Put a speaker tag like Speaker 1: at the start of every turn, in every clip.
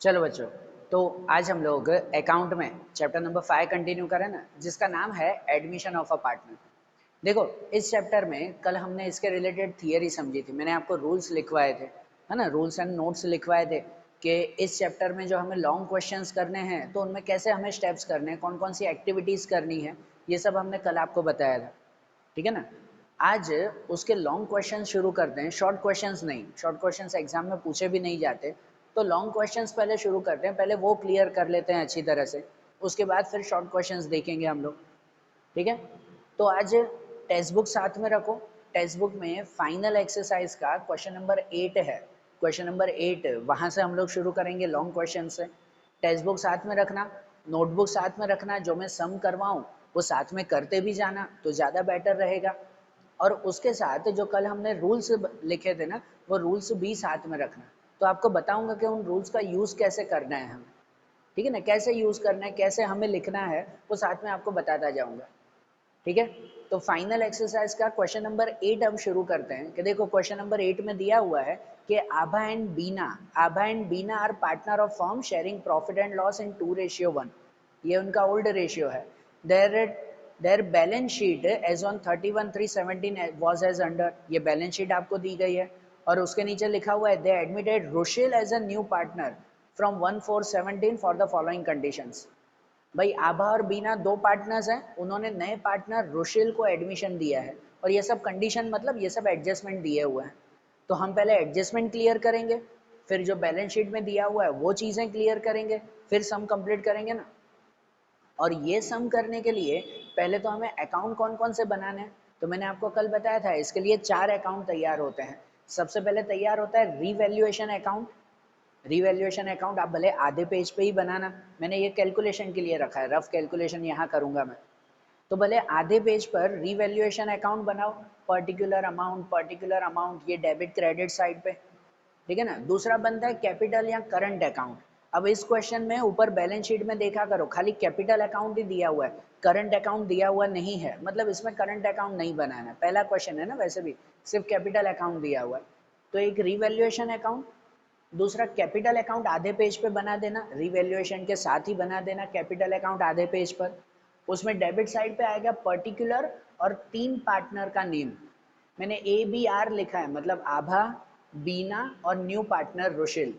Speaker 1: चलो बच्चों, तो आज हम लोग अकाउंट में चैप्टर नंबर 5 कंटिन्यू करें ना, जिसका नाम है एडमिशन ऑफ अ पार्टनर। देखो, इस चैप्टर में कल हमने इसके रिलेटेड थियरी समझी थी। मैंने आपको रूल्स लिखवाए थे, है ना, रूल्स एंड नोट्स लिखवाए थे कि इस चैप्टर में जो हमें लॉन्ग क्वेश्चंस करने हैं तो उनमें कैसे हमें स्टेप्स करने हैं, कौन कौन सी एक्टिविटीज़ करनी है, ये सब हमने कल आपको बताया था। ठीक है ना। आज उसके लॉन्ग क्वेश्चन शुरू करते हैं, शॉर्ट क्वेश्चंस नहीं। शॉर्ट क्वेश्चंस एग्जाम में पूछे भी नहीं जाते, तो लॉन्ग क्वेश्चंस पहले शुरू करते हैं, पहले वो क्लियर कर लेते हैं अच्छी तरह से, उसके बाद फिर शॉर्ट क्वेश्चंस देखेंगे हम लोग। ठीक है। तो आज टेक्स्ट बुक साथ में रखो। टेक्स्ट बुक में फाइनल एक्सरसाइज का क्वेश्चन नंबर 8 है। क्वेश्चन नंबर 8 वहाँ से हम लोग शुरू करेंगे लॉन्ग क्वेश्चन से। टेक्स्ट बुक साथ में रखना, नोटबुक साथ में रखना, जो मैं सम करवाऊँ वो साथ में करते भी जाना तो ज़्यादा बेटर रहेगा। और उसके साथ जो कल हमने रूल्स लिखे थे ना, वो रूल्स भी साथ में रखना। तो आपको बताऊंगा कि उन रूल्स का यूज़ कैसे करना है हमें। ठीक है ना, कैसे यूज़ करना है, कैसे हमें लिखना है, वो साथ में आपको बताता जाऊंगा। ठीक है। तो फाइनल एक्सरसाइज का क्वेश्चन नंबर 8 अब शुरू करते हैं। कि देखो, क्वेश्चन नंबर 8 में दिया हुआ है कि Abha and Bina are partner of firm sharing profit and loss in 2:1। ये उनका ओल्ड रेशियो है। Their their balance sheet as on 31/3/17 was as under. ये बैलेंस शीट आपको दी गई है और उसके नीचे लिखा हुआ है they admitted Rushel as a new partner from 1/4/17 for the following conditions. भाई, आभा और बीना दो पार्टनर्स हैं, उन्होंने नए पार्टनर रुशिल को एडमिशन दिया है और ये सब कंडीशन मतलब ये सब एडजस्टमेंट दिए हुए हैं। तो हम पहले एडजस्टमेंट क्लियर करेंगे, फिर जो बैलेंस शीट में दिया हुआ है वो चीज़ें क्लियर करेंगे, फिर सम कंप्लीट करेंगे ना। और ये सम करने के लिए पहले तो हमें अकाउंट कौन कौन से बनाने हैं। तो मैंने आपको कल बताया था, इसके लिए 4 अकाउंट तैयार होते हैं। सबसे पहले तैयार होता है रीवैल्यूएशन अकाउंट। रिवैल्यूएशन अकाउंट आप भले आधे पेज पे ही बनाना, मैंने ये कैलकुलेशन के लिए रखा है, रफ कैलकुलेशन यहाँ करूँगा मैं। तो भले आधे पेज पर रिवैल्यूएशन अकाउंट बनाओ, पर्टिकुलर अमाउंट, ये डेबिट क्रेडिट साइड पे। ठीक है ना। दूसरा बनता है कैपिटल या करंट अकाउंट। अब इस क्वेश्चन में ऊपर बैलेंस शीट में देखा करो, खाली कैपिटल अकाउंट ही दिया हुआ है, करंट अकाउंट दिया हुआ नहीं है, मतलब इसमें करंट अकाउंट नहीं बनाना है। पहला क्वेश्चन है ना, वैसे भी सिर्फ कैपिटल अकाउंट दिया हुआ है। तो एक रिवैल्यूएशन अकाउंट, दूसरा कैपिटल अकाउंट आधे पेज पे बना देना, रिवैल्यूएशन के साथ ही बना देना कैपिटल अकाउंट आधे पेज पर। उसमें डेबिट साइड पे आएगा पर्टिकुलर और 3 पार्टनर का नेम। मैंने ABR लिखा है, मतलब आभा, बीना और न्यू पार्टनर रुशिल।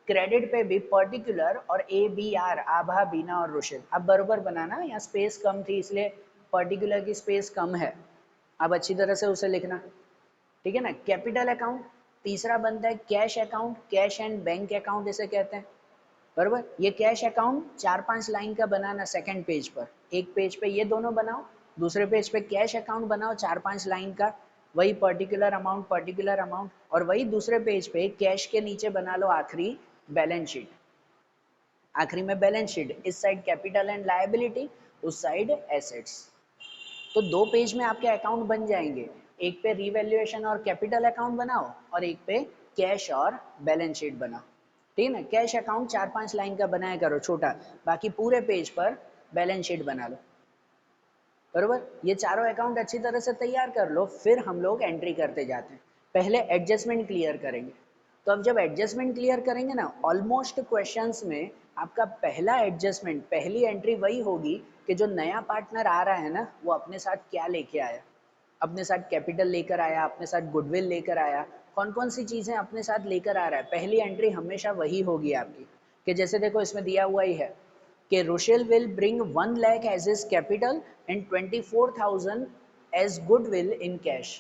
Speaker 1: क्रेडिट पे भी पर्टिकुलर और ABR, आभा, बीना और रुशिल। अब बरोबर बनाना, यहाँ स्पेस कम थी इसलिए पर्टिकुलर की स्पेस कम है, अब अच्छी तरह से उसे लिखना। ठीक है ना। Capital account. तीसरा बनता है cash account, cash and bank account इसे कहते हैं, बराबर। ये कैश अकाउंट 4-5 लाइन का बनाना सेकंड पेज पर। एक पेज पे ये दोनों बनाओ, दूसरे पेज पे कैश अकाउंट बनाओ 4-5 लाइन का, वही पर्टिकुलर अमाउंट, और वही दूसरे पेज पे कैश के नीचे बना लो आखिरी बैलेंस शीट। आखिरी में बैलेंस शीट, इस साइड कैपिटल एंड लायबिलिटी, उस साइड एसेट्स। तो 2 पेज में आपके अकाउंट बन जाएंगे। एक पे रिवैल्यूएशन और कैपिटल अकाउंट बनाओ और एक पे कैश और बैलेंस शीट बनाओ। ठीक है ना। कैश अकाउंट 4-5 लाइन का बनाया करो छोटा, बाकी पूरे पेज पर बैलेंस शीट बना लो, बरोबर। ये चारों अकाउंट अच्छी तरह से तैयार कर लो, फिर हम लोग एंट्री करते जाते हैं। पहले एडजस्टमेंट क्लियर करेंगे। तो अब जब एडजस्टमेंट क्लियर करेंगे ना, ऑलमोस्ट क्वेश्चंस में आपका पहला एडजस्टमेंट, पहली एंट्री वही होगी कि जो नया पार्टनर आ रहा है ना, वो अपने साथ क्या लेके आया। अपने साथ कैपिटल लेकर आया, अपने साथ गुडविल लेकर आया, कौन कौन सी चीज़ें अपने साथ लेकर आ रहा है, पहली एंट्री हमेशा वही होगी आपकी। कि जैसे देखो, इसमें दिया हुआ ही है कि Rushel will bring 1 lakh as is capital and 24,000 as goodwill in cash.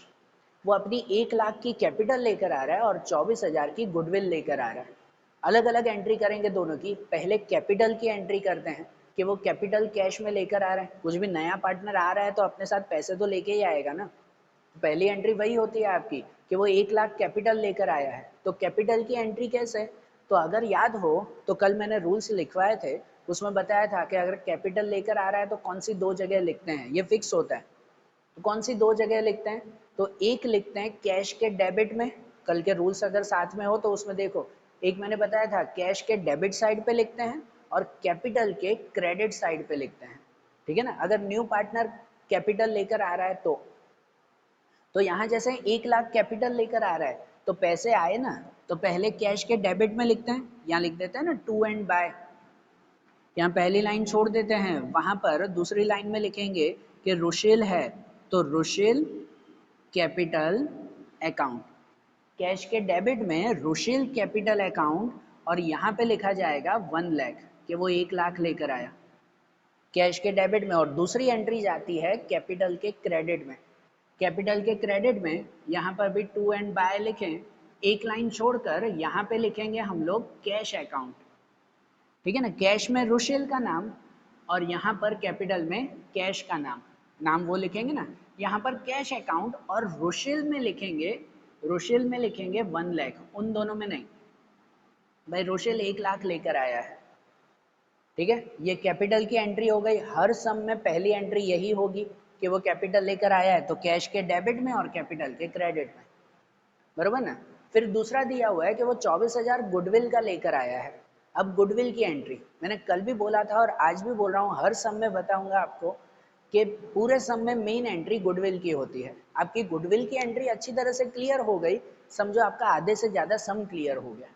Speaker 1: वो अपनी 1 लाख की कैपिटल लेकर आ रहा है और 24,000 की गुडविल लेकर आ रहा है। अलग अलग एंट्री करेंगे दोनों की। पहले कैपिटल की एंट्री करते हैं कि वो कैपिटल कैश में लेकर आ रहा है। कुछ भी नया पार्टनर आ रहा है तो अपने साथ पैसे तो लेके ही आएगा ना। पहली एंट्री वही होती है आपकी कि वो 1 लाख कैपिटल लेकर आया है। तो कैपिटल की एंट्री कैसे, तो अगर याद हो तो कल मैंने रूल्स लिखवाए थे, उसमें बताया था कि अगर कैपिटल लेकर आ रहा है तो कौन सी 2 जगह लिखते हैं, ये फिक्स होता है। तो कौन सी 2 जगह लिखते हैं, तो एक लिखते हैं कैश के डेबिट में। कल के रूल्स अगर साथ में हो तो उसमें देखो, एक मैंने बताया था कैश के डेबिट साइड पे लिखते हैं और कैपिटल के क्रेडिट साइड पे लिखते हैं। ठीक है ना। अगर न्यू पार्टनर कैपिटल लेकर आ रहा है तो यहाँ जैसे 1 लाख कैपिटल लेकर आ रहा है, तो पैसे आए ना, तो पहले कैश के डेबिट में लिखते हैं, यहाँ लिख देते हैं ना टू एंड बाय, यहाँ पहली लाइन छोड़ देते हैं, वहां पर दूसरी लाइन में लिखेंगे कि रुशिल है तो रुशिल कैपिटल अकाउंट, कैश के डेबिट में रुशिल कैपिटल अकाउंट, और यहाँ पे लिखा जाएगा 1 लाख कि वो 1 लाख लेकर आया कैश के डेबिट में। और दूसरी एंट्री जाती है कैपिटल के क्रेडिट में, कैपिटल के क्रेडिट में यहाँ पर भी टू एंड बाय लिखें, एक लाइन छोड़कर यहाँ पे लिखेंगे हम लोग कैश अकाउंट, ठीक है ना, कैश में रुशिल का नाम और यहाँ पर कैपिटल में कैश का नाम, नाम वो लिखेंगे ना, यहाँ पर कैश अकाउंट और रुशिल में लिखेंगे, रुशिल में लिखेंगे 1 लाख, उन दोनों में नहीं भाई, रुशिल 1 लाख लेकर आया है, ठीक है। ये कैपिटल की एंट्री हो गई, हर सम में पहली एंट्री यही होगी कि वो कैपिटल लेकर आया है, तो कैश के डेबिट में और कैपिटल के क्रेडिट में, बरोबर ना। फिर दूसरा दिया हुआ है कि वो 24,000 गुडविल का लेकर आया है। अब गुडविल की एंट्री मैंने कल भी बोला था और आज भी बोल रहा हूँ, हर सम में बताऊंगा आपको कि पूरे सम में मेन एंट्री गुडविल की होती है। आपकी गुडविल की एंट्री अच्छी तरह से क्लियर हो गई, समझो आपका आधे से ज़्यादा सम क्लियर हो गया,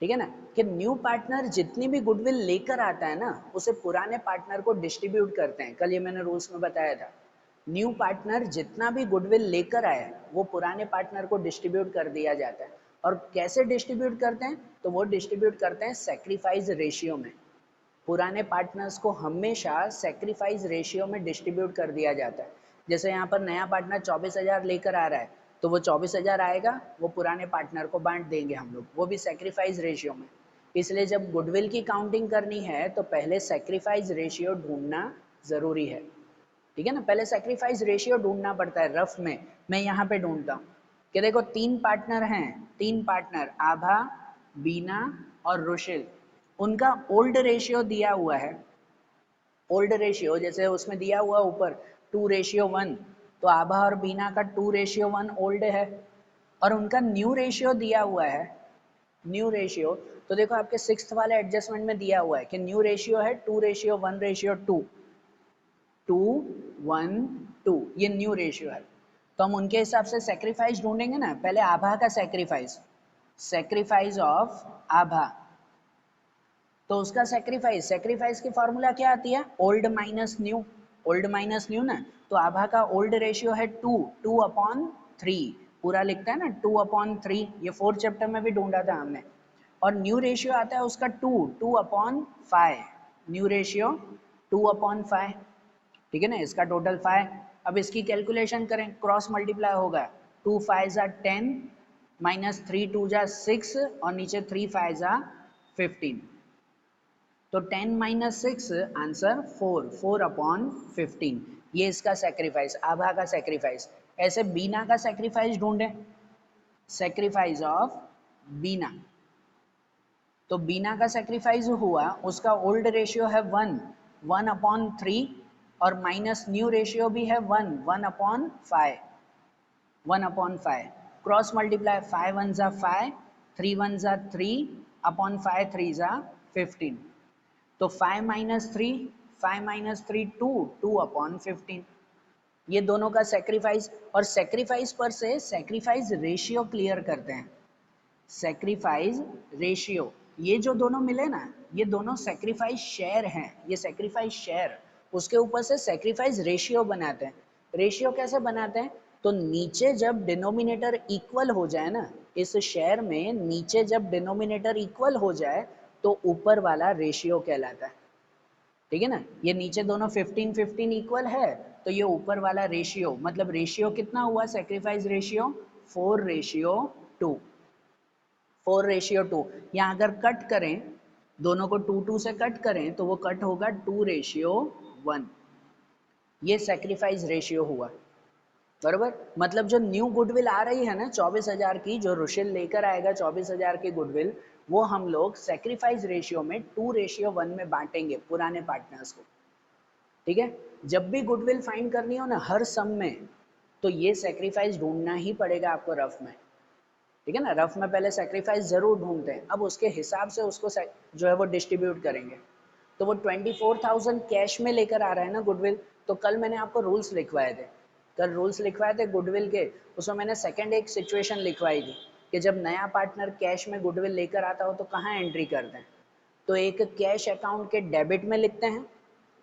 Speaker 1: ठीक है ना, कि न्यू पार्टनर जितनी भी गुडविल लेकर आता है ना, उसे पुराने पार्टनर को डिस्ट्रीब्यूट करते हैं। कल ये मैंने रूल्स में बताया था, न्यू पार्टनर जितना भी गुडविल लेकर आए वो पुराने पार्टनर को डिस्ट्रीब्यूट कर दिया जाता है। और कैसे डिस्ट्रीब्यूट करते हैं, तो वो डिस्ट्रीब्यूट करते हैं सैक्रिफाइस रेशियो में। पुराने पार्टनर्स को हमेशा सैक्रिफाइस रेशियो में डिस्ट्रीब्यूट कर दिया जाता है। जैसे यहाँ पर नया पार्टनर 24,000 लेकर आ रहा है, तो वो 24,000 आएगा, वो पुराने पार्टनर को बांट देंगे हम लोग, वो भी सैक्रिफाइस रेशियो में। इसलिए जब गुडविल की काउंटिंग करनी है तो पहले सैक्रिफाइस रेशियो ढूंढना ज़रूरी है, ठीक है ना, पहले सैक्रिफाइस रेशियो ढूंढना पड़ता है। रफ में मैं यहाँ पे ढूंढता हूँ कि देखो 3 पार्टनर हैं, 3 पार्टनर आभा, बीना और रुशिल, उनका ओल्ड रेशियो दिया हुआ है। ओल्ड रेशियो जैसे उसमें दिया हुआ ऊपर 2:1, तो आभा और बीना का 2:1 ओल्ड है, और उनका न्यू रेशियो दिया हुआ है, न्यू रेशियो, तो देखो आपके 6th वाले एडजस्टमेंट में दिया हुआ है कि न्यू रेशियो है 2:1:2, 2:1:2, ये न्यू रेशियो है। तो हम उनके हिसाब से सेक्रीफाइस ढूंढेंगे ना, पहले आभा का सेक्रीफाइस, सेक्रीफाइस ऑफ आभा, तो उसका सेक्रीफाइस, सेक्रीफाइस की फॉर्मूला क्या आती है, old minus new, old minus new ना, तो आभा का ओल्ड रेशियो है 2:3, पूरा लिखता है ना 2/3, ये 4th चैप्टर में भी ढूंढा था हमने। और न्यू रेशियो आता है उसका 2/5, न्यू रेशियो 2/5, ठीक है ना, इसका टोटल 5। अब इसकी कैलकुलेशन करें, क्रॉस मल्टीप्लाई होगा, 2 5 जा 10 माइनस 3 2 जा 6 और नीचे 3 5 जा 15, तो 10 माइनस 6 आंसर 4, 4/15, ये इसका सेक्रीफाइस, आभा का सेक्रीफाइस। ऐसे बीना का सेक्रीफाइस ढूंढें, सेक्रीफाइस ऑफ बीना, तो बीना का सेक्रीफाइस हुआ, उसका ओल्ड रेशियो है 1, 1/3, और माइनस न्यू रेशियो भी है 1, 1/5, 1/5, क्रॉस मल्टीप्लाई 5 1 जा 5, 3 1 जा 3, अपॉन 5 3 जा 15, तो 5 माइनस 3, 5 माइनस 3 2, 2/15, ये दोनों का सेक्रीफाइस। और सेक्रीफाइस पर से सेक्रीफाइस रेशियो क्लियर करते हैं, सेक्रीफाइस रेशियो, ये जो दोनों मिले ना, ये दोनों सेक्रीफाइस शेयर हैं, ये सेक्रीफाइस शेयर, उसके ऊपर से सेक्रीफाइस रेशियो बनाते हैं। रेशियो कैसे बनाते हैं, तो नीचे जब डिनोमिनेटर इक्वल हो जाए ना, इस शेयर में नीचे जब डिनोमिनेटर इक्वल हो जाए तो ऊपर वाला रेशियो कहलाता है, ठीक है ना, ये नीचे दोनों 15 15 इक्वल है, तो ये ऊपर वाला रेशियो, मतलब रेशियो कितना हुआ, सेक्रीफाइस रेशियो 4:2, 4:2, यहाँ अगर कट करें दोनों को 2 2 से कट करें तो वो कट होगा 2:1, ये सेक्रीफाइस रेशियो हुआ, बरोबर। मतलब जो न्यू गुडविल आ रही है ना 24,000 की, जो रुशिल लेकर आएगा 24,000 की गुडविल, वो हम लोग सेक्रीफाइस रेशियो में 2:1 में बांटेंगे पुराने पार्टनर्स को, ठीक है। जब भी गुडविल फाइंड करनी हो ना हर सम में, तो ये सेक्रीफाइस ढूंढना ही पड़ेगा आपको रफ में, ठीक है ना, रफ में पहले सेक्रीफाइस जरूर ढूंढते हैं, अब उसके हिसाब से उसको जो है वो डिस्ट्रीब्यूट करेंगे। तो वो 24,000 कैश में लेकर आ रहा है ना गुडविल, तो कल मैंने आपको रूल्स लिखवाए थे, कल रूल्स लिखवाए थे गुडविल के, उसमें मैंने सेकंड एक सिचुएशन लिखवाई थी कि जब नया पार्टनर कैश में गुडविल लेकर आता हो तो कहाँ एंट्री करते हैं? तो एक कैश अकाउंट के डेबिट में लिखते हैं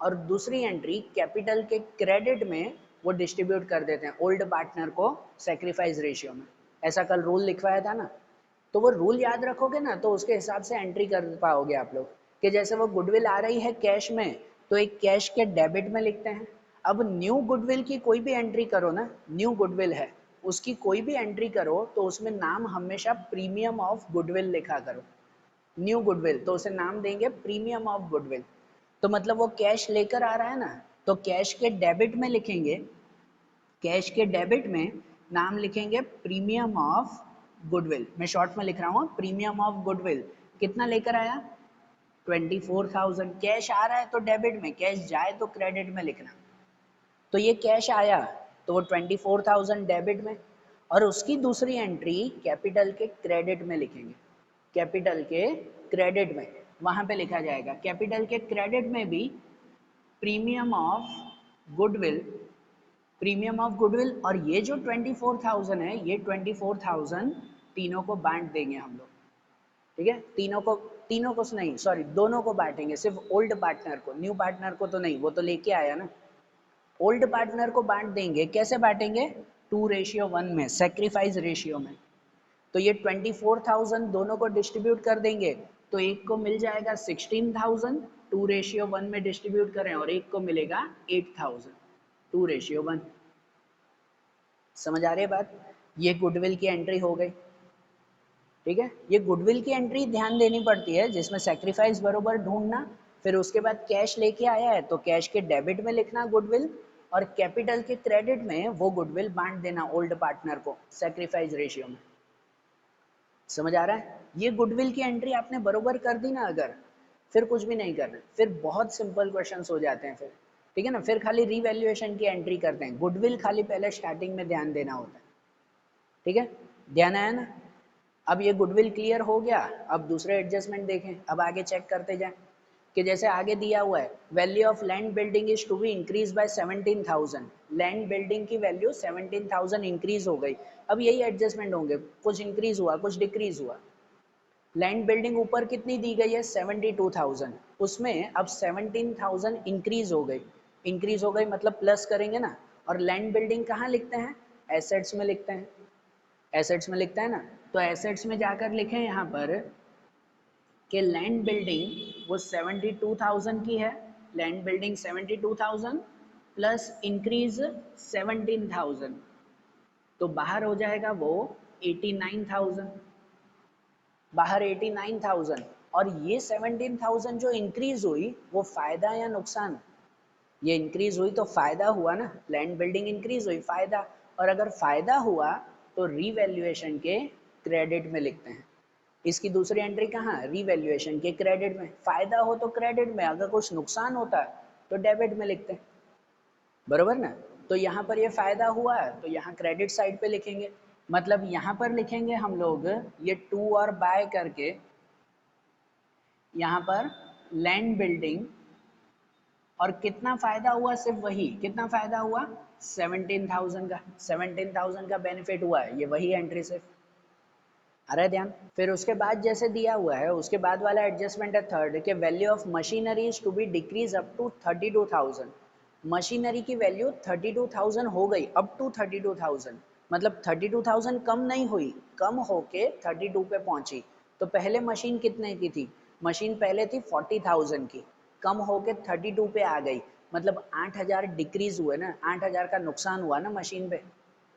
Speaker 1: और दूसरी एंट्री कैपिटल के क्रेडिट में वो डिस्ट्रीब्यूट कर देते हैं ओल्ड पार्टनर को सैक्रिफाइस रेशियो में। ऐसा कल रूल लिखवाया था ना, तो वो रूल याद रखोगे ना तो उसके हिसाब से एंट्री कर पाओगे आप लोग कि जैसे वो गुडविल आ रही है कैश में तो एक कैश के डेबिट में लिखते हैं। अब न्यू गुडविल की कोई भी एंट्री करो ना, न्यू गुडविल है उसकी कोई भी एंट्री करो तो उसमें नाम हमेशा प्रीमियम ऑफ गुडविल लिखा करो। न्यू गुडविल तो उसे नाम देंगे प्रीमियम ऑफ गुडविल। तो मतलब वो कैश लेकर आ रहा है ना, तो कैश के डेबिट में लिखेंगे, कैश के डेबिट में नाम लिखेंगे प्रीमियम ऑफ गुडविल। मैं शॉर्ट में लिख रहा हूँ प्रीमियम ऑफ गुडविल। कितना लेकर आया? 24,000। कैश आ रहा है तो डेबिट में, कैश जाए तो क्रेडिट में लिखना। तो ये कैश आया तो वो 24,000 डेबिट में, और उसकी दूसरी एंट्री कैपिटल के क्रेडिट में लिखेंगे। कैपिटल के क्रेडिट में वहां पे लिखा जाएगा कैपिटल के क्रेडिट में भी premium of goodwill, premium of goodwill. और ये जो 24,000 है ये 24,000 तीनों को बांट देंगे हम लोग। ठीक है, तीनों को नहीं सॉरी दोनों को बांटेंगे, सिर्फ ओल्ड पार्टनर को, न्यू पार्टनर को तो नहीं, वो तो लेके आया ना। ओल्ड पार्टनर को बांट देंगे, कैसे बांटेंगे? 2:1 में, सेक्रीफाइस रेशियो में। तो ये 24,000 दोनों को डिस्ट्रीब्यूट कर देंगे तो एक को मिल जाएगा 16,000, 2:1 में डिस्ट्रीब्यूट करें, और एक को मिलेगा 8,000, 2:1। समझ आ रही है बात? ये गुडविल की एंट्री हो गई। ठीक है, ये गुडविल की एंट्री ध्यान देनी पड़ती है जिसमें सेक्रीफाइस बरोबर ढूंढना, फिर उसके बाद कैश लेके आया है तो कैश के डेबिट में लिखना गुडविल, और कैपिटल के क्रेडिट में वो गुडविल बांट देना ओल्ड पार्टनर को सेक्रीफाइस रेशियो में। समझ आ रहा है? ये गुडविल की एंट्री आपने बरोबर कर दी ना अगर, फिर कुछ भी नहीं करना, फिर बहुत सिंपल क्वेश्चंस हो जाते हैं फिर। ठीक है ना, फिर खाली रीवैल्यूएशन की एंट्री करते हैं, गुडविल खाली पहले स्टार्टिंग में ध्यान देना होता है। ठीक है, ध्यान आया ना? अब ये गुडविल क्लियर हो गया, अब दूसरे एडजस्टमेंट देखें, अब आगे चेक करते जाएं कि जैसे आगे दिया हुआ है value of land building is to be increase by 17,000। Land building की वैल्यू 17,000 इंक्रीज हो गई। अब यही एडजस्टमेंट होंगे, कुछ इंक्रीज हुआ कुछ डिक्रीज हुआ। लैंड बिल्डिंग ऊपर कितनी दी गई है? 72,000, उसमें अब 17,000 इंक्रीज हो गई। इंक्रीज हो गई मतलब प्लस करेंगे ना, और लैंड बिल्डिंग कहाँ लिखते हैं? एसेट्स में लिखते हैं, एसेट्स में लिखता है ना। तो एसेट्स में जाकर लिखें यहाँ पर कि लैंड बिल्डिंग वो 72,000 की है, लैंड बिल्डिंग 72,000 प्लस इंक्रीज 17,000, तो बाहर हो जाएगा वो 89,000, बाहर 89,000। और ये 17,000 जो इंक्रीज हुई वो फायदा या नुकसान? ये इंक्रीज हुई तो फायदा हुआ ना, लैंड बिल्डिंग इंक्रीज हुई फायदा। और अगर फायदा हुआ तो रीवैल्यूएशन के क्रेडिट में लिखते हैं। इसकी दूसरी एंट्री कहाँ? रीवैल्यूएशन के क्रेडिट में। फायदा हो तो क्रेडिट में, अगर कुछ नुकसान होता है तो डेबिट में लिखते हैं, बरोबर ना? तो यहाँ पर ये फायदा हुआ है तो यहाँ क्रेडिट साइड पे लिखेंगे, मतलब यहाँ पर लिखेंगे हम लोग ये टू और बाय करके, यहाँ पर लैंड बिल्डिंग, और कितना फायदा हुआ? सिर्फ वही, कितना फायदा हुआ? 17,000 का, 17,000 का बेनिफिट हुआ है, ये वही एंट्री सिर्फ। आ रहा है ध्यान? फिर उसके बाद जैसे दिया हुआ है उसके बाद वाला एडजस्टमेंट है थर्ड के value of machinery is to be decrease up to 32,000। Machinery की वैल्यू 32,000 हो गई अप टू 32,000, मतलब 32,000 कम नहीं हुई, कम होके 32 पे पहुंची। तो पहले मशीन कितने की थी? मशीन पहले थी 40,000 की, कम होके 32 पे आ गई, मतलब 8,000 डिक्रीज हुए ना, 8,000 का नुकसान हुआ ना मशीन पे,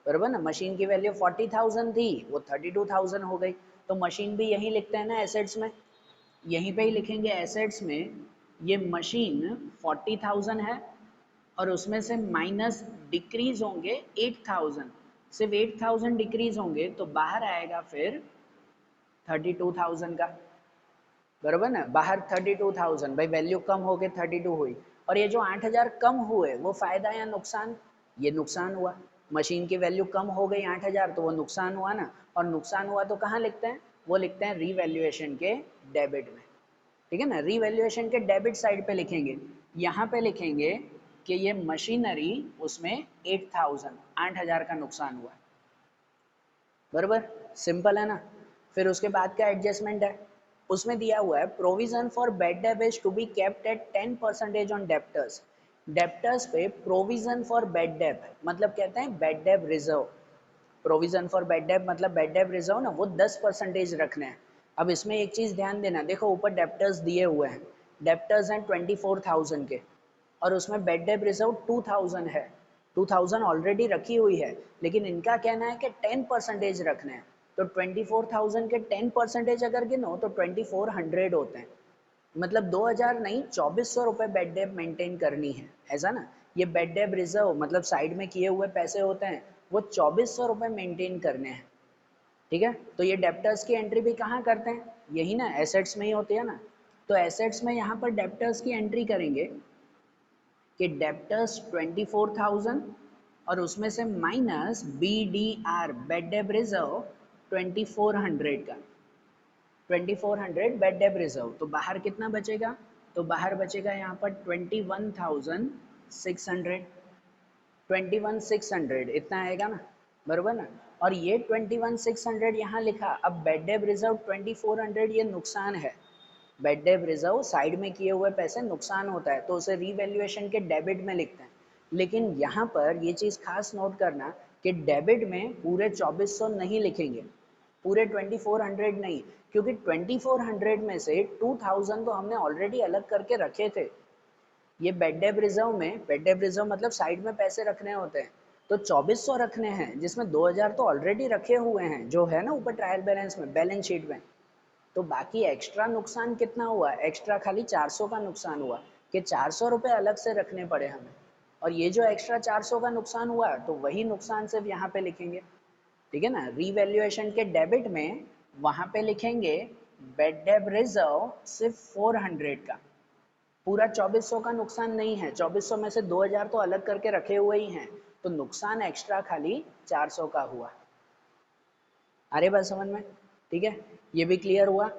Speaker 1: बराबर ना? मशीन की वैल्यू 40,000 थी वो 32,000 हो गई। तो मशीन भी यही लिखते हैं ना एसेट्स में, यहीं पे ही लिखेंगे एसेट्स में, ये मशीन 40,000 है और उसमें से माइनस डिक्रीज होंगे 8,000, सिर्फ 8,000 डिक्रीज होंगे तो बाहर आएगा फिर 32,000 का, बराबर ना? बाहर 32,000, भाई वैल्यू कम होके 32 हुई। और ये जो 8,000 कम हुए वो फायदा या नुकसान? ये नुकसान हुआ, मशीन की वैल्यू कम हो गई 8,000 तो वो नुकसान हुआ ना, और नुकसान हुआ तो कहाँ लिखते हैं? वो लिखते हैं रीवैल्यूएशन के डेबिट में। ठीक है ना, रीवैल्यूएशन के डेबिट साइड पे लिखेंगे, यहाँ पे लिखेंगे कि ये मशीनरी उसमें 8,000 का नुकसान हुआ, बराबर, सिंपल है ना। फिर उसके बाद का एडजस्टमेंट है, उसमें दिया हुआ है provision for bad debt is to be kept at 10% on debtors. Debtors पे प्रोविजन फॉर बेड डेब मतलब कहते हैं bad debt reserve. Provision for bad debt मतलब बेड डेब रिजर्व ना, वो 10% रखने हैं। अब इसमें एक चीज़ ध्यान देना, देखो ऊपर डेप्टर्स दिए हुए हैं, डेप्टर्स हैं 24,000 के, और उसमें बेड डेब रिजर्व 2,000 है, 2,000 ऑलरेडी रखी हुई है, लेकिन इनका कहना है कि 10% रखने हैं। तो 24,000 के 10% अगर गिनो तो 2400 होते हैं, मतलब 2000 नहीं 2400 रुपये बेड डेब मेंटेन करनी है, ऐसा ना। ये बेड डेब रिजर्व मतलब साइड में किए हुए पैसे होते हैं, वो 2400 रुपये मेंटेन करने हैं, ठीक है। तो ये डेप्टर्स की एंट्री भी कहाँ करते हैं, यही ना, एसेट्स में ही होती है ना। तो एसेट्स में यहाँ पर डेप्टर्स की एंट्री करेंगे कि डेप्टर्स 24,000 और उसमें से minus BDR bed debt reserve 2400 का, 2400 बेड डेब रिजर्व, तो बाहर कितना बचेगा, तो बाहर बचेगा यहाँ पर 21,600, 21,600 इतना आएगा ना, बरोबर ना। और ये 21,600 यहाँ लिखा, अब बेड डेब रिजर्व 2400 ये नुकसान है, बेड डेब रिजर्व साइड में किए हुए पैसे नुकसान होता है, तो उसे रीवैल्यूएशन के डेबिट में लिखते हैं। लेकिन यहाँ पर ये चीज़ खास नोट करना कि डेबिट में पूरे 2400 नहीं लिखेंगे, पूरे 2400 नहीं, क्योंकि 2400 में से 2000 तो हमने ऑलरेडी अलग करके रखे थे। ये बेड डेब रिजर्व में, बेड डेब रिजर्व मतलब साइड में पैसे रखने होते हैं, तो 2400 रखने हैं, जिसमें 2000 तो ऑलरेडी रखे हुए हैं, जो है ना ऊपर ट्रायल बैलेंस में, बैलेंस शीट में। तो बाकी एक्स्ट्रा नुकसान कितना हुआ, एक्स्ट्रा खाली 400 का नुकसान हुआ, कि 400 रुपये अलग से रखने पड़े हमें। और ये जो एक्स्ट्रा 400 का नुकसान हुआ, तो वही नुकसान सिर्फ यहाँ पे लिखेंगे, ठीक है ना। रीवैल्यूएशन के डेबिट में वहाँ पे लिखेंगे बेड डेब रिजर्व सिर्फ 400 का, पूरा 2400 का नुकसान नहीं है, 2400 में से 2000 तो अलग करके रखे हुए ही हैं, तो नुकसान एक्स्ट्रा खाली 400 का हुआ। अरे बात समझ में, ठीक है, ये भी क्लियर हुआ।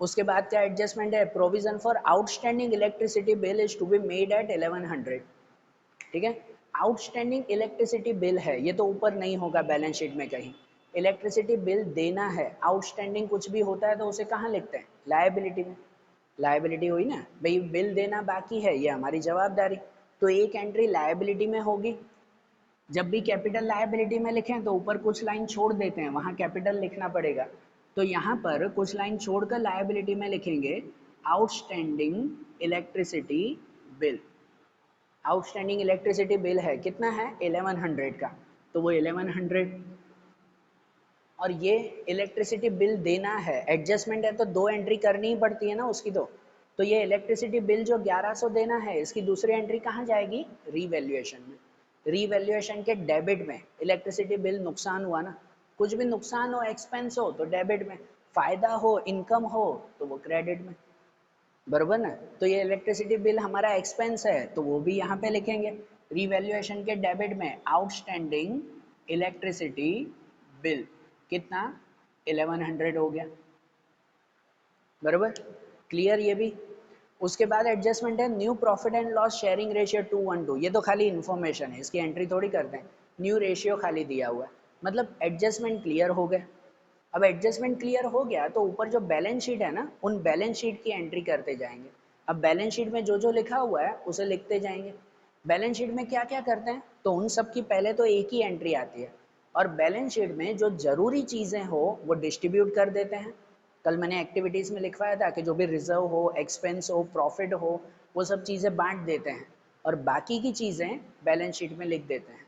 Speaker 1: उसके बाद क्या एडजस्टमेंट है, provision for outstanding electricity bill is to be made at 1100, ठीक है। आउटस्टैंडिंग इलेक्ट्रिसिटी बिल है, ये तो ऊपर नहीं होगा बैलेंस शीट में कहीं, इलेक्ट्रिसिटी बिल देना है, आउटस्टैंडिंग कुछ भी होता है तो उसे कहाँ लिखते हैं, लायबिलिटी में। लायबिलिटी हुई ना भाई, बिल देना बाकी है, ये हमारी जवाबदारी, तो एक एंट्री लायबिलिटी में होगी। जब भी कैपिटल लायबिलिटी में लिखें तो ऊपर कुछ लाइन छोड़ देते हैं, वहाँ कैपिटल लिखना पड़ेगा, तो यहाँ पर कुछ लाइन छोड़कर लायबिलिटी में लिखेंगे outstanding electricity bill. Outstanding electricity bill है, कितना है 1100 का, तो वो 1100, और ये इलेक्ट्रिसिटी बिल देना है, एडजस्टमेंट है तो दो एंट्री करनी ही पड़ती है ना उसकी, तो ये इलेक्ट्रिसिटी बिल जो 1100 देना है, इसकी दूसरी एंट्री कहाँ जाएगी, रीवैल्यूएशन में। रीवैल्यूएशन के डेबिट में, इलेक्ट्रिसिटी बिल नुकसान हुआ ना, कुछ भी नुकसान हो, एक्सपेंस हो तो डेबिट में, फायदा हो, इनकम हो तो वो क्रेडिट में, बरोबर ना। तो ये इलेक्ट्रिसिटी बिल हमारा एक्सपेंस है, तो वो भी यहाँ पे लिखेंगे रीवैल्यूएशन के डेबिट में, आउटस्टैंडिंग इलेक्ट्रिसिटी बिल कितना 1100 हो गया, बरोबर, क्लियर ये भी। उसके बाद एडजस्टमेंट है new profit and loss sharing ratio 2:1, ये तो खाली इन्फॉर्मेशन है, इसकी एंट्री थोड़ी करते हैं, न्यू रेशियो खाली दिया हुआ है, मतलब एडजस्टमेंट क्लियर हो गए। अब एडजस्टमेंट क्लियर हो गया तो ऊपर जो बैलेंस शीट है ना, उन बैलेंस शीट की एंट्री करते जाएंगे। अब बैलेंस शीट में जो जो लिखा हुआ है उसे लिखते जाएंगे। बैलेंस शीट में क्या क्या करते हैं, तो उन सब की पहले तो एक ही एंट्री आती है, और बैलेंस शीट में जो ज़रूरी चीज़ें हो वो डिस्ट्रीब्यूट कर देते हैं। कल मैंने एक्टिविटीज़ में लिखवाया था कि जो भी रिजर्व हो, एक्सपेंस हो, प्रॉफिट हो, वो सब चीज़ें बांट देते हैं, और बाकी की चीज़ें बैलेंस शीट में लिख देते हैं,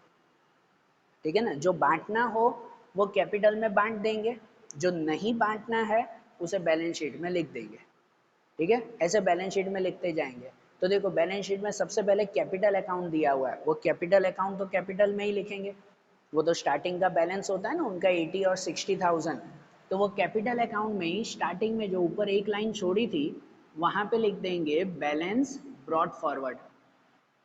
Speaker 1: ठीक है ना। जो बांटना हो वो कैपिटल में बांट देंगे, जो नहीं बांटना है उसे बैलेंस शीट में लिख देंगे, ठीक है। ऐसे बैलेंस शीट में लिखते जाएंगे। तो देखो बैलेंस शीट में सबसे पहले कैपिटल अकाउंट दिया हुआ है, वो कैपिटल अकाउंट तो कैपिटल में ही लिखेंगे, वो तो स्टार्टिंग का बैलेंस होता है ना उनका 80 और 60,000, तो वो कैपिटल अकाउंट में ही स्टार्टिंग में जो ऊपर एक लाइन छोड़ी थी वहाँ पे लिख देंगे बैलेंस ब्रॉट फॉरवर्ड।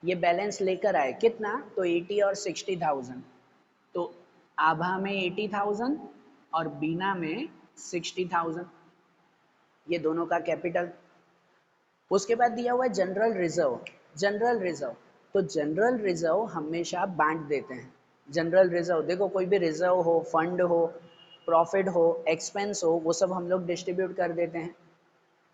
Speaker 1: ये बैलेंस लेकर आए कितना, तो 80 और 60,000, तो आभा में 80,000 और बीना में 60,000, ये दोनों का कैपिटल। उसके बाद दिया हुआ है जनरल रिजर्व। जनरल रिजर्व, तो जनरल रिजर्व हमेशा बांट देते हैं। जनरल रिजर्व देखो, कोई भी रिजर्व हो, फंड हो, प्रॉफिट हो, एक्सपेंस हो, वो सब हम लोग डिस्ट्रीब्यूट कर देते हैं।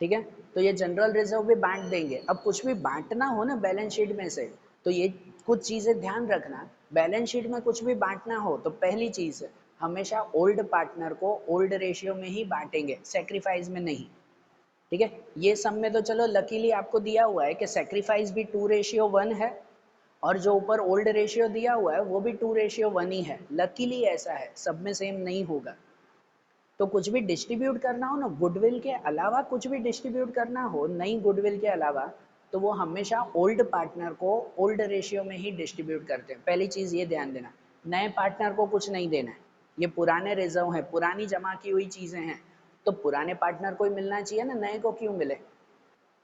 Speaker 1: ठीक है, तो ये जनरल रिजर्व भी बांट देंगे। अब कुछ भी बांटना हो ना बैलेंस शीट में से, तो ये कुछ चीज़ें ध्यान रखना। बैलेंस शीट में कुछ भी बांटना हो तो पहली चीज़ हमेशा ओल्ड पार्टनर को ओल्ड रेशियो में ही बांटेंगे, सेक्रीफाइस में नहीं। ठीक है, ये सब में तो चलो लकीली आपको दिया हुआ है कि सेक्रीफाइस भी 2:1 है, और जो ऊपर ओल्ड रेशियो दिया हुआ है वो भी 2:1 ही है। लकीली ऐसा है, सब में सेम नहीं होगा। तो कुछ भी डिस्ट्रीब्यूट करना हो ना, गुडविल के अलावा कुछ भी डिस्ट्रीब्यूट करना हो नई गुडविल के अलावा, तो वो हमेशा ओल्ड पार्टनर को ओल्ड रेशियो में ही डिस्ट्रीब्यूट करते हैं। पहली चीज़ ये ध्यान देना, नए पार्टनर को कुछ नहीं देना है। ये पुराने रिजर्व हैं, पुरानी जमा की हुई चीज़ें हैं, तो पुराने पार्टनर को ही मिलना चाहिए ना, नए को क्यों मिले।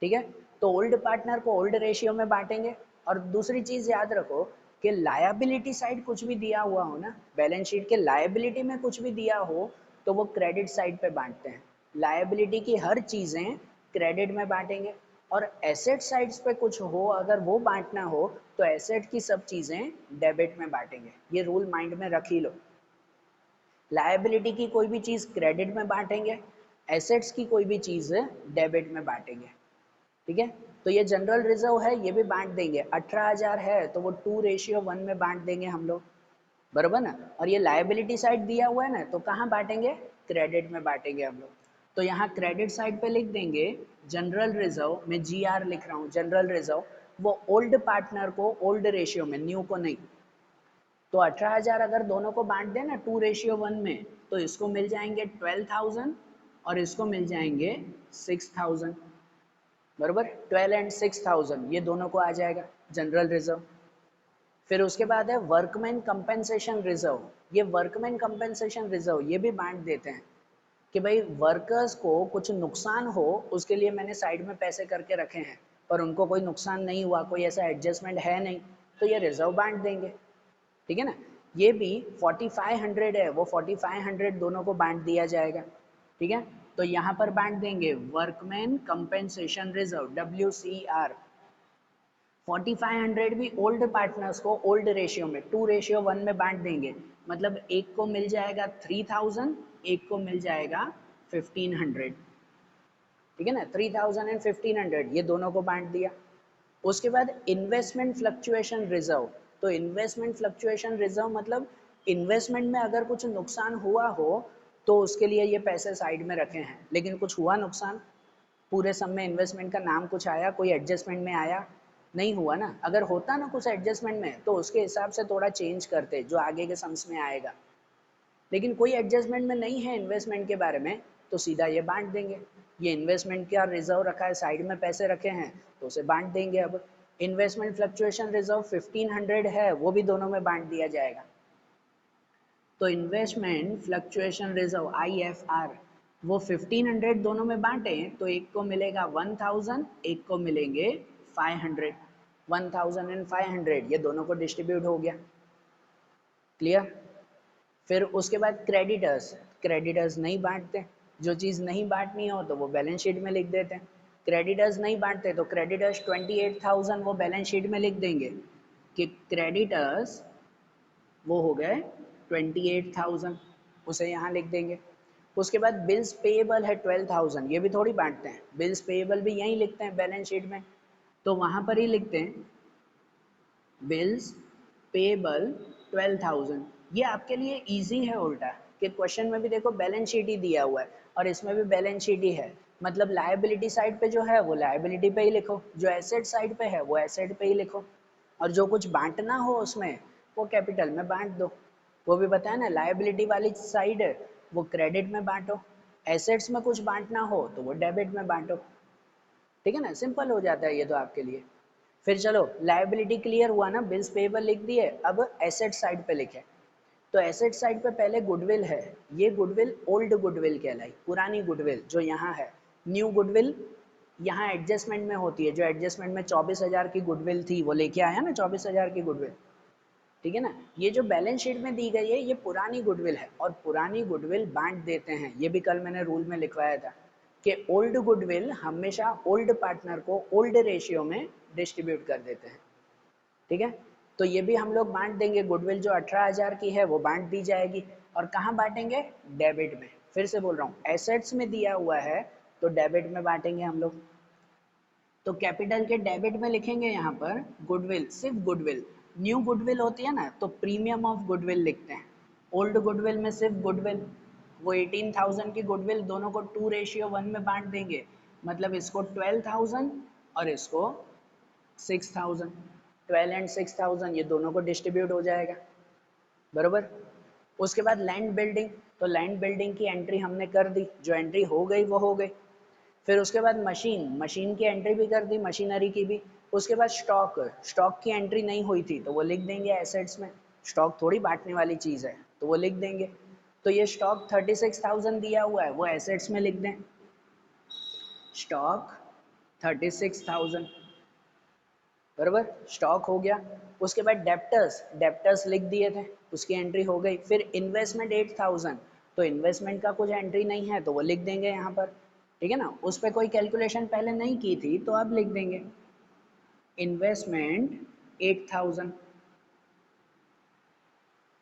Speaker 1: ठीक है, तो ओल्ड पार्टनर को ओल्ड रेशियो में बांटेंगे। और दूसरी चीज़ याद रखो कि लायबिलिटी साइड कुछ भी दिया हुआ हो ना, बैलेंस शीट के लायबिलिटी में कुछ भी दिया हो तो वो क्रेडिट साइड पे बांटते हैं। लायबिलिटी की हर चीज़ें क्रेडिट में बांटेंगे, और एसेट साइड्स पे कुछ हो अगर वो बांटना हो तो एसेट की सब चीज़ें डेबिट में बांटेंगे। ये रूल माइंड में रख ही लो। लायबिलिटी की कोई भी चीज़ क्रेडिट में बांटेंगे, एसेट्स की कोई भी चीज़ डेबिट में बांटेंगे। ठीक है, तो ये जनरल रिजर्व है, ये भी बांट देंगे। 18,000 है तो वो 2:1 में बांट देंगे हम लोग, बराबर ना। और ये लायबिलिटी साइड दिया हुआ है ना, तो कहाँ बांटेंगे, क्रेडिट में बांटेंगे हम लोग। तो यहाँ क्रेडिट साइड पे लिख देंगे जनरल रिजर्व, में GR लिख रहा हूँ, जनरल रिजर्व वो ओल्ड पार्टनर को ओल्ड रेशियो में, न्यू को नहीं। तो 18,000 अगर दोनों को बांट दें ना 2:1 में, तो इसको मिल जाएंगे 12,000 और इसको मिल जाएंगे 6,000, बराबर। 12 एंड 6,000 ये दोनों को आ जाएगा जनरल रिजर्व। फिर उसके बाद है वर्कमैन कंपेंसेशन रिजर्व। ये वर्कमैन कंपेंसेशन रिजर्व ये भी बांट देते हैं कि भाई वर्कर्स को कुछ नुकसान हो, उसके लिए मैंने साइड में पैसे करके रखे हैं, पर उनको कोई नुकसान नहीं हुआ, कोई ऐसा एडजस्टमेंट है नहीं, तो ये रिजर्व बांट देंगे। ठीक है ना, ये भी 4500 है, वो 4500 दोनों को बांट दिया जाएगा। ठीक है, तो यहाँ पर बांट देंगे वर्कमैन कंपेंसेशन रिजर्व, WCR। 4500 भी ओल्ड पार्टनर्स को ओल्ड रेशियो में 2:1 में बांट देंगे। मतलब एक को मिल जाएगा 3000, एक को मिल जाएगा 1500। ठीक है ना, 3000 एंड 1500 ये दोनों को बांट दिया। उसके बाद इन्वेस्टमेंट फ्लक्चुएशन रिजर्व। तो इन्वेस्टमेंट फ्लक्चुएशन रिजर्व मतलब इन्वेस्टमेंट में अगर कुछ नुकसान हुआ हो तो उसके लिए ये पैसे साइड में रखे हैं। लेकिन कुछ हुआ नुकसान, पूरे सम में इन्वेस्टमेंट का नाम कुछ आया, कोई एडजस्टमेंट में आया, नहीं हुआ ना। अगर होता ना कुछ एडजस्टमेंट में तो उसके हिसाब से थोड़ा चेंज करते जो आगे के सम्स में आएगा। लेकिन कोई एडजस्टमेंट में नहीं है इन्वेस्टमेंट के बारे में, तो सीधा ये बांट देंगे। ये इन्वेस्टमेंट का रिजर्व रखा है, साइड में पैसे रखे हैं, तो उसे बांट देंगे। अब इन्वेस्टमेंट फ्लक्चुएशन रिजर्व 1500 है, वो भी दोनों में बांट दिया जाएगा। तो इन्वेस्टमेंट फ्लक्चुएशन रिजर्व IFR वो 1500 दोनों में बांटे तो एक को मिलेगा 1000, एक को मिलेंगे 500। 1000 एंड 500 ये दोनों को डिस्ट्रीब्यूट हो गया। क्लियर। फिर उसके बाद क्रेडिटर्स। क्रेडिटर्स नहीं बांटते, जो चीज़ नहीं बांटनी हो तो वो बैलेंस शीट में लिख देते हैं। क्रेडिटर्स नहीं बांटते तो क्रेडिटर्स 28,000 वो बैलेंस शीट में लिख देंगे कि क्रेडिटर्स वो हो गए 28,000, उसे यहाँ लिख देंगे। उसके बाद बिल्स पेएबल है 12,000, ये भी थोड़ी बांटते हैं, बिल्स पेएबल भी यहीं लिखते हैं बैलेंस शीट में, तो वहाँ पर ही लिखते हैं बिल्स पेएबल 12,000। ये आपके लिए इजी है उल्टा, कि क्वेश्चन में भी देखो बैलेंस शीट ही दिया हुआ है और इसमें भी बैलेंस शीट ही है। मतलब लायबिलिटी साइड पे जो है वो लायबिलिटी पे ही लिखो, जो एसेट साइड पे है वो एसेट पे ही लिखो, और जो कुछ बांटना हो उसमें वो कैपिटल में बांट दो। वो भी बताया ना, लायबिलिटी वाली साइड वो क्रेडिट में बांटो, एसेट्स में कुछ बांटना हो तो वो डेबिट में बांटो। ठीक है ना, सिंपल हो जाता है ये तो आपके लिए। फिर चलो लायबिलिटी क्लियर हुआ ना, बिल्स पेएबल लिख दिए, अब एसेट साइड पे लिखे। तो एसेट साइड पे पहले गुडविल है, ये गुडविल ओल्ड गुडविल कहलाई, पुरानी गुडविल जो यहाँ है। न्यू गुडविल यहाँ एडजस्टमेंट में होती है, जो एडजस्टमेंट में 24,000 की गुडविल थी वो लेके आया ना 24,000 की गुडविल। ठीक है ना, ये जो बैलेंस शीट में दी गई है ये पुरानी गुडविल है, और पुरानी गुडविल बांट देते हैं। ये भी कल मैंने रूल में लिखवाया था कि ओल्ड गुडविल हमेशा ओल्ड पार्टनर को ओल्ड रेशियो में डिस्ट्रीब्यूट कर देते हैं। ठीक है, तो ये भी हम लोग बांट देंगे। गुडविल जो 18,000 की है वो बांट दी जाएगी। और कहाँ बांटेंगे, डेबिट में। फिर से बोल रहा हूँ, एसेट्स में दिया हुआ है तो डेबिट में बांटेंगे हम लोग। तो कैपिटल के डेबिट में लिखेंगे यहाँ पर गुडविल, सिर्फ गुडविल। न्यू गुडविल होती है ना तो प्रीमियम ऑफ गुडविल लिखते हैं, ओल्ड गुडविल में सिर्फ गुडविल। वो 18,000 की गुडविल दोनों को 2:1 में बांट देंगे, मतलब इसको 12,000 और इसको 6,000। 12 एंड 6,000 ये दोनों को डिस्ट्रीब्यूट हो जाएगा, बरोबर। उसके बाद लैंड बिल्डिंग, तो लैंड बिल्डिंग की एंट्री हमने कर दी, जो एंट्री हो गई वो हो गई। फिर उसके बाद मशीन, मशीन की एंट्री भी कर दी, मशीनरी की भी। उसके बाद स्टॉक, स्टॉक की एंट्री नहीं हुई थी तो वो लिख देंगे एसेट्स में, स्टॉक थोड़ी बांटने वाली चीज़ है तो वो लिख देंगे। तो ये स्टॉक 36,000 दिया हुआ है वो एसेट्स में लिख दें, स्टॉक 36,000, बराबर, स्टॉक हो गया। उसके बाद डेप्टर्स, डेप्टर्स लिख दिए थे, उसकी एंट्री हो गई। फिर इन्वेस्टमेंट 8,000, तो इन्वेस्टमेंट का कुछ एंट्री नहीं है तो वो लिख देंगे यहाँ पर, ठीक है ना। उस पर कोई कैलकुलेशन पहले नहीं की थी तो अब लिख देंगे इन्वेस्टमेंट 8,000,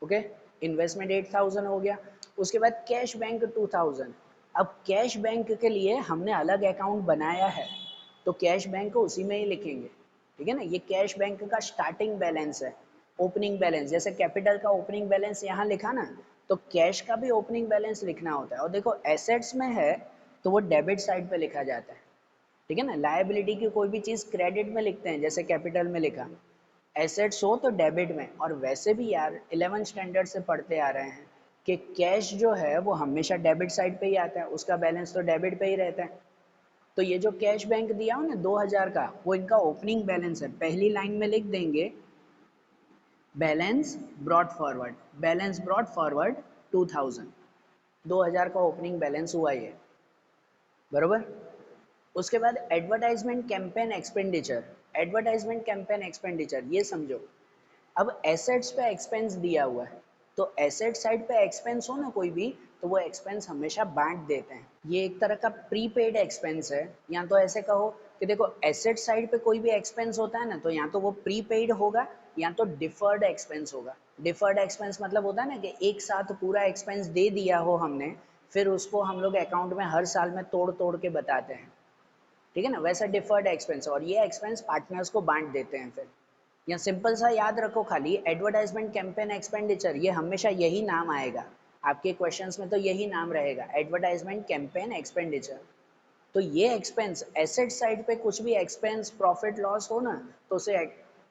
Speaker 1: ओके। इन्वेस्टमेंट 8,000 हो गया। उसके बाद कैश बैंक 2,000। अब कैश बैंक के लिए हमने अलग अकाउंट बनाया है तो कैश बैंक को उसी में ही लिखेंगे, ठीक है ना। ये कैश बैंक का स्टार्टिंग बैलेंस है, ओपनिंग बैलेंस। जैसे कैपिटल का ओपनिंग बैलेंस यहाँ लिखा ना, तो कैश का भी ओपनिंग बैलेंस लिखना होता है। और देखो एसेट्स में है तो वो डेबिट साइड पे लिखा जाता है, ठीक है ना। लायबिलिटी की कोई भी चीज़ क्रेडिट में लिखते हैं, जैसे कैपिटल में लिखा, एसेट्स हो तो डेबिट में। और वैसे भी यार 11 स्टैंडर्ड से पढ़ते आ रहे हैं कि कैश जो है वो हमेशा डेबिट साइड पे ही आता है, उसका बैलेंस तो डेबिट पे ही रहता है। तो ये जो कैश बैंक दिया हो ना 2,000 का, वो इनका ओपनिंग बैलेंस है। पहली लाइन में लिख देंगे balance brought forward, balance brought forward 2,000, 2,000 का ओपनिंग बैलेंस हुआ ये, बरोबर। उसके बाद advertisement campaign expenditure, advertisement campaign expenditure ये समझो। अब एसेट्स पे एक्सपेंस दिया हुआ है तो एसेट साइड पे एक्सपेंस हो ना कोई भी, तो वो एक्सपेंस हमेशा बांट देते हैं। ये एक तरह का प्रीपेड एक्सपेंस है, या तो ऐसे कहो कि देखो एसेट साइड पे कोई भी एक्सपेंस होता है ना तो या तो वो प्रीपेड होगा या तो डिफर्ड एक्सपेंस होगा। डिफर्ड एक्सपेंस मतलब होता है ना कि एक साथ पूरा एक्सपेंस दे दिया हो हमने, फिर उसको हम लोग अकाउंट में हर साल में तोड़ तोड़ के बताते हैं, ठीक है ना, वैसा डिफर्ड एक्सपेंस। और ये एक्सपेंस पार्टनर्स को बांट देते हैं फिर। या सिंपल सा याद रखो खाली, एडवर्टाइजमेंट कैंपेन एक्सपेंडिचर, ये हमेशा यही नाम आएगा आपके क्वेश्चंस में, तो यही नाम रहेगा एडवर्टाइजमेंट कैंपेन एक्सपेंडिचर। तो ये एक्सपेंस एसेट साइड पे कुछ भी एक्सपेंस प्रॉफिट लॉस हो ना तो उसे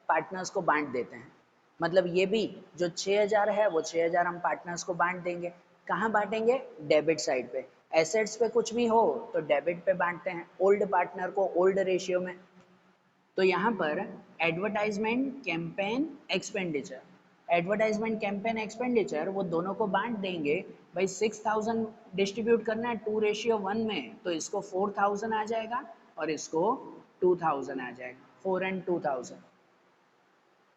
Speaker 1: पार्टनर्स को बांट देते हैं। मतलब ये भी जो 6,000 है वो 6,000 हम पार्टनर्स को बांट देंगे। कहाँ बांटेंगे, डेबिट साइड पे। एसेट्स पे कुछ भी हो तो डेबिट पे बांटते हैं, ओल्ड पार्टनर को ओल्ड रेशियो में। तो यहाँ पर advertisement campaign expenditure, advertisement campaign expenditure वो दोनों को बांट देंगे। भाई 6,000 डिस्ट्रीब्यूट करना है 2:1 में, तो इसको 4,000 आ जाएगा और इसको 2,000 आ जाएगा, 4 एंड 2,000,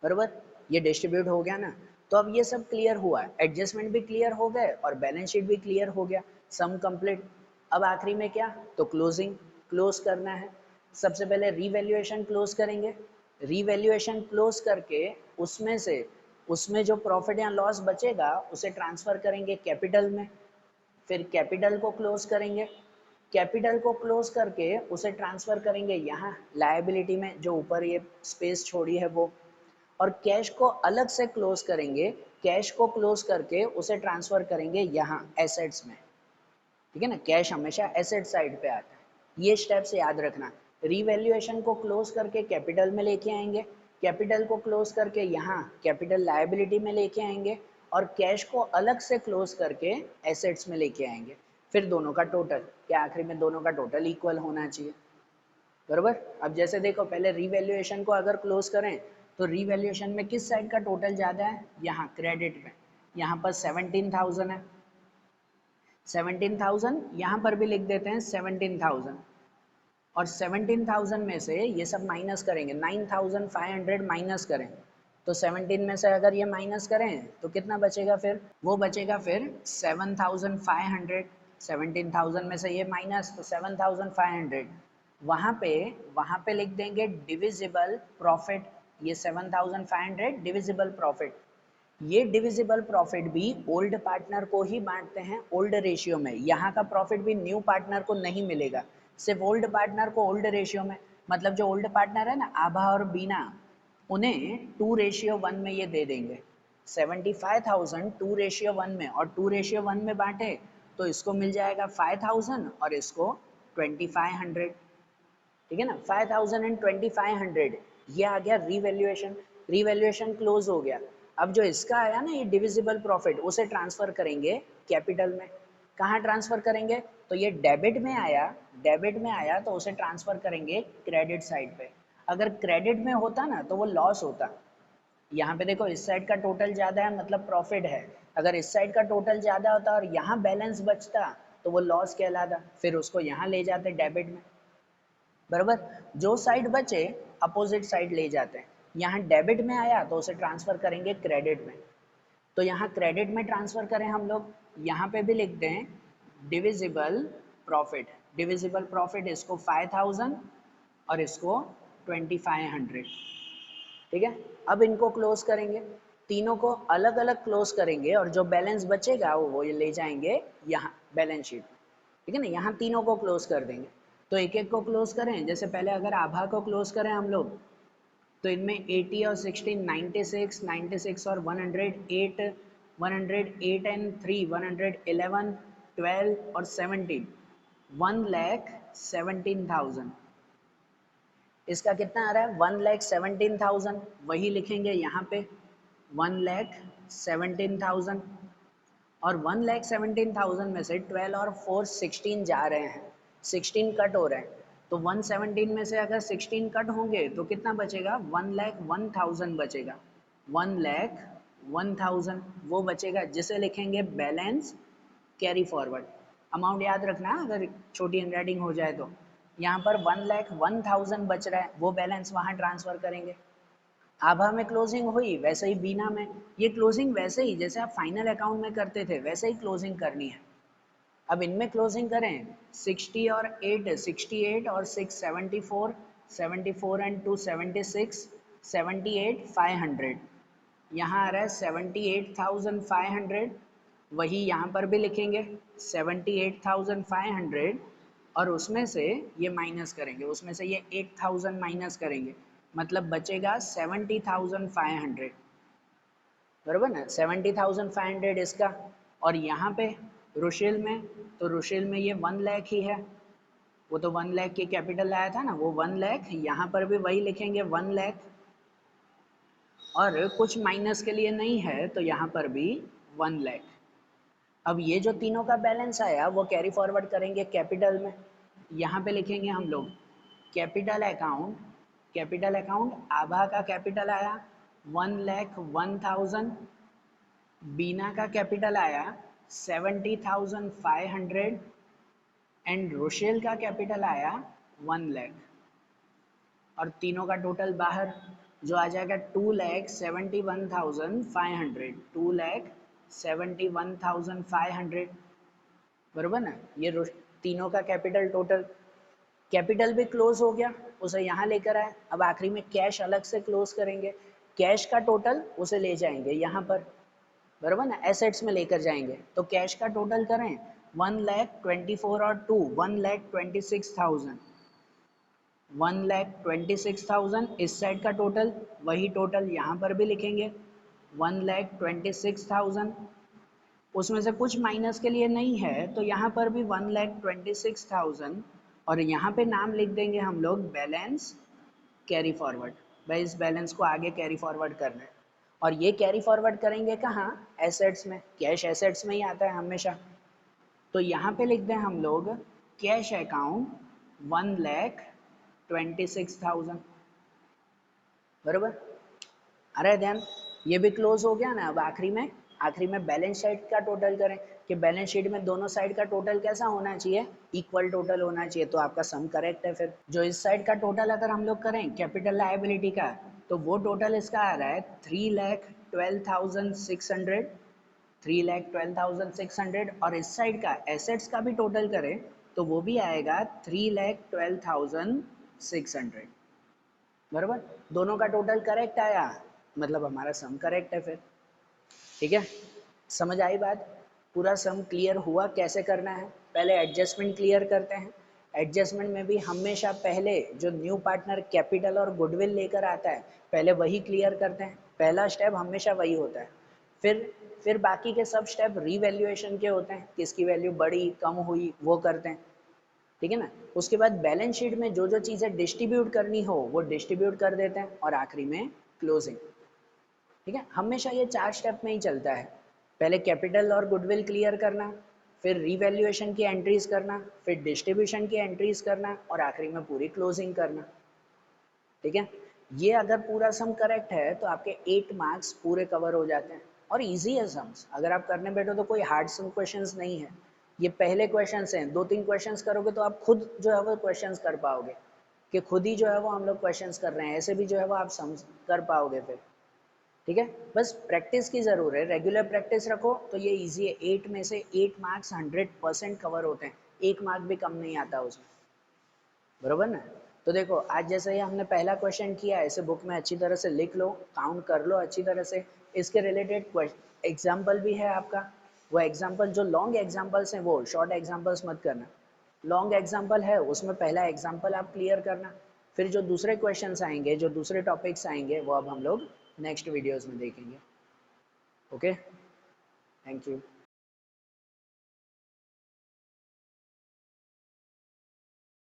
Speaker 1: बराबर। ये डिस्ट्रीब्यूट हो गया ना। तो अब ये सब क्लियर हुआ, एडजस्टमेंट भी क्लियर हो गए और बैलेंस शीट भी क्लियर हो गया, सम कंप्लीट। अब आखिरी में क्या, तो क्लोजिंग, क्लोज करना है। सबसे पहले रीवैल्यूएशन क्लोज करेंगे। रीवैल्यूएशन क्लोज करके उसमें जो प्रॉफिट या लॉस बचेगा उसे ट्रांसफर करेंगे कैपिटल में। फिर कैपिटल को क्लोज करेंगे, कैपिटल को क्लोज करके उसे ट्रांसफर करेंगे यहाँ लायबिलिटी में, जो ऊपर ये स्पेस छोड़ी है वो। और कैश को अलग से क्लोज करेंगे, कैश को क्लोज करके उसे ट्रांसफर करेंगे यहाँ एसेट्स में, ठीक है ना। कैश हमेशा एसेट साइड पे आता है, ये स्टेप्स याद रखना। रीवैल्यूएशन को क्लोज करके कैपिटल में लेके आएंगे, कैपिटल को क्लोज करके यहाँ कैपिटल लायबिलिटी में लेके आएंगे, और कैश को अलग से क्लोज करके एसेट्स में लेके आएंगे। फिर दोनों का टोटल, क्या आखिरी में दोनों का टोटल इक्वल होना चाहिए, बरोबर। अब जैसे देखो पहले रीवैल्यूएशन को अगर क्लोज करें तो रीवैल्यूएशन में किस साइड का टोटल ज़्यादा है, यहाँ क्रेडिट में। यहाँ पर 17,000 है, 17,000 यहाँ पर भी लिख देते हैं 17,000। और 17,000 में से ये सब माइनस करेंगे, 9,500 माइनस करें तो 17 में से अगर ये माइनस करें तो कितना बचेगा, फिर वो बचेगा फिर 7,500। 17,000 में से ये माइनस तो 7,500। वहाँ पे लिख देंगे डिविजिबल प्रॉफिट, ये 7,500 डिविजिबल प्रॉफिट। ये डिविजिबल प्रॉफिट भी ओल्ड पार्टनर को ही बांटते हैं ओल्ड रेशियो में। यहाँ का प्रॉफिट भी न्यू पार्टनर को नहीं मिलेगा, सिर्फ ओल्ड पार्टनर को ओल्ड रेशियो में। मतलब जो ओल्ड पार्टनर है ना, आभा और बीना, उन्हें 2:1 में ये दे देंगे। 75,000 2:1 में, और 2:1 में बांटे तो इसको मिल जाएगा 5,000 और इसको 2,500। ठीक है ना, 5,000 एंड 2,500, ये आ गया रिवैल्यूएशन। रिवैल्यूएशन क्लोज हो गया। अब जो इसका आया ना ये डिविजिबल प्रॉफिट, उसे ट्रांसफर करेंगे कैपिटल में। कहाँ ट्रांसफर करेंगे? तो ये डेबिट में आया, डेबिट में आया तो उसे ट्रांसफर करेंगे क्रेडिट साइड पे। अगर क्रेडिट में होता ना तो वो लॉस होता। यहाँ पे देखो इस साइड का टोटल ज़्यादा है मतलब प्रॉफिट है, अगर इस साइड का टोटल ज़्यादा होता और यहाँ बैलेंस बचता तो वो लॉस कहलाता, फिर उसको यहाँ ले जाते डेबिट में। बराबर, जो साइड बचे अपोजिट साइड ले जाते हैं। यहाँ डेबिट में आया तो उसे ट्रांसफर करेंगे क्रेडिट में। तो यहाँ क्रेडिट में ट्रांसफर करें हम लोग, यहाँ पे भी लिखते हैं डिविजिबल प्रॉफिट। डिविजिबल प्रॉफिट इसको 5,000 और इसको 2,500। ठीक है, अब इनको क्लोज करेंगे, तीनों को अलग अलग क्लोज करेंगे और जो बैलेंस बचेगा वो ये ले जाएंगे यहाँ बैलेंस शीट। ठीक है ना, यहाँ तीनों को क्लोज कर देंगे। तो एक एक को क्लोज करें, जैसे पहले अगर आभा को क्लोज करें हम लोग, तो इनमें 80 और 16, 96, 96 और 108, 108 एंड 3, 111, 12 और 17, 1,17,000। इसका कितना आ रहा है? 1,17,000। वही लिखेंगे यहाँ पे 1,17,000, और 1,17,000 में से 12 और 4 16 जा रहे हैं, 16 कट हो रहे हैं। तो 117 में से अगर 16 कट होंगे तो कितना बचेगा? 1,01,000 बचेगा। 1,01,000 वो बचेगा, जिसे लिखेंगे बैलेंस कैरी फॉरवर्ड। अमाउंट याद रखना अगर छोटी हैंडराइटिंग हो जाए तो। यहाँ पर 1,01,000 बच रहा है, वो बैलेंस वहाँ ट्रांसफर करेंगे। आभा में क्लोजिंग हुई, वैसे ही बीना में। ये क्लोजिंग वैसे ही जैसे आप फाइनल अकाउंट में करते थे वैसे ही क्लोजिंग करनी है। अब इनमें क्लोजिंग करें, 60 और 8, 68 और 6 74, 74 एंड 2 76, 78 500। यहाँ आ रहा है 78,500, वही यहाँ पर भी लिखेंगे 78,500, और उसमें से ये माइनस करेंगे, उसमें से ये 8,000 माइनस करेंगे, मतलब बचेगा 70,500। बराबर ना, 70,500 इसका। और यहाँ पे रुशिल में, तो रुशिल में ये 1 लाख ही है, वो तो 1 लाख की कैपिटल आया था ना, वो 1 लाख, यहाँ पर भी वही लिखेंगे 1 लाख, और कुछ माइनस के लिए नहीं है तो यहाँ पर भी 1 लाख। अब ये जो तीनों का बैलेंस आया वो कैरी फॉरवर्ड करेंगे कैपिटल में। यहाँ पे लिखेंगे हम लोग कैपिटल अकाउंट, कैपिटल अकाउंट आभा का कैपिटल आया 1,01,000, बीना का कैपिटल आया 70,500 एंड रोशेल का कैपिटल आया 1 लाख, और तीनों का टोटल बाहर जो आ जाएगा 2,71,500, 2,71,500। बराबर ना, ये तीनों का कैपिटल टोटल। कैपिटल भी क्लोज हो गया, उसे यहाँ लेकर आए। अब आखिरी में कैश अलग से क्लोज करेंगे, कैश का टोटल उसे ले जाएंगे यहाँ पर, बराबर ना, एसेट्स में लेकर जाएंगे। तो कैश का टोटल करें 1,24,000 और 2 1,26,000, 1,26,000 इस साइड का टोटल, वही टोटल यहाँ पर भी लिखेंगे 1,26,000। उसमें से कुछ माइनस के लिए नहीं है तो यहाँ पर भी 1,26,000, और यहाँ पे नाम लिख देंगे हम लोग बैलेंस कैरी फॉरवर्ड। भाई इस बैलेंस को आगे कैरी फॉरवर्ड करना है, और ये कैरी फॉरवर्ड करेंगे कहाँ? एसेट्स में। कैश एसेट्स में ही आता है हमेशा। तो यहाँ पे लिख दें हम लोग कैश अकाउंट 1,26,000। बराबर, आ रहा है ध्यान? ये भी क्लोज हो गया ना। अब आखिरी में बैलेंस शीट का टोटल करें कि बैलेंस शीट में दोनों साइड का टोटल कैसा होना चाहिए? इक्वल टोटल होना चाहिए, तो आपका सम करेक्ट है। फिर जो इस साइड का टोटल अगर हम लोग करें कैपिटल लायबिलिटी का, तो वो टोटल इसका आ रहा है 3,12,600, 3,12,600, और इस साइड का एसेट्स का भी टोटल करें तो वो भी आएगा 3,12,600। बराबर, दोनों का टोटल करेक्ट आया, मतलब हमारा सम करेक्ट है फिर। ठीक है, समझ आई बात? पूरा सम क्लियर हुआ कैसे करना है? पहले एडजस्टमेंट क्लियर करते हैं। एडजस्टमेंट में भी हमेशा पहले जो न्यू पार्टनर कैपिटल और गुडविल लेकर आता है, पहले वही क्लियर करते हैं। पहला स्टेप हमेशा वही होता है। फिर बाकी के सब स्टेप रीवैल्यूएशन के होते हैं, किसकी वैल्यू बढ़ी कम हुई वो करते हैं, ठीक है ना। उसके बाद बैलेंस शीट में जो जो चीज़ें डिस्ट्रीब्यूट करनी हो वो डिस्ट्रीब्यूट कर देते हैं, और आखिरी में क्लोजिंग। ठीक है, हमेशा ये 4 स्टेप में ही चलता है। पहले कैपिटल और गुडविल क्लियर करना, फिर रीवैल्यूएशन की एंट्रीज करना, फिर डिस्ट्रीब्यूशन की एंट्रीज करना, और आखिरी में पूरी क्लोजिंग करना। ठीक है, ये अगर पूरा सम करेक्ट है तो आपके 8 मार्क्स पूरे कवर हो जाते हैं। और इजी है सम्स, अगर आप करने बैठो तो कोई हार्ड सम क्वेश्चंस नहीं है। ये पहले क्वेश्चंस हैं, 2-3 क्वेश्चंस करोगे तो आप खुद जो है वो क्वेश्चंस कर पाओगे, कि खुद ही जो है वो हम लोग क्वेश्चंस कर रहे हैं, ऐसे भी जो है वो आप समझ कर पाओगे फिर। ठीक है, बस प्रैक्टिस की ज़रूर है, रेगुलर प्रैक्टिस रखो तो ये इजी है। 8 में से 8 मार्क्स 100% कवर होते हैं, 1 मार्क भी कम नहीं आता उसमें, बरोबर ना। तो देखो आज जैसे ही हमने पहला क्वेश्चन किया, ऐसे बुक में अच्छी तरह से लिख लो, काउंट कर लो अच्छी तरह से। इसके रिलेटेड एग्जाम्पल भी है आपका, वो एग्जाम्पल जो लॉन्ग एग्जाम्पल्स हैं वो शॉर्ट एग्जाम्पल्स मत करना। लॉन्ग एग्जाम्पल है उसमें पहला एग्जाम्पल आप क्लियर करना, फिर जो दूसरे क्वेश्चंस आएंगे, जो दूसरे टॉपिक्स आएंगे, वो अब हम लोग नेक्स्ट वीडियोज़ में देखेंगे। Okay, thank you.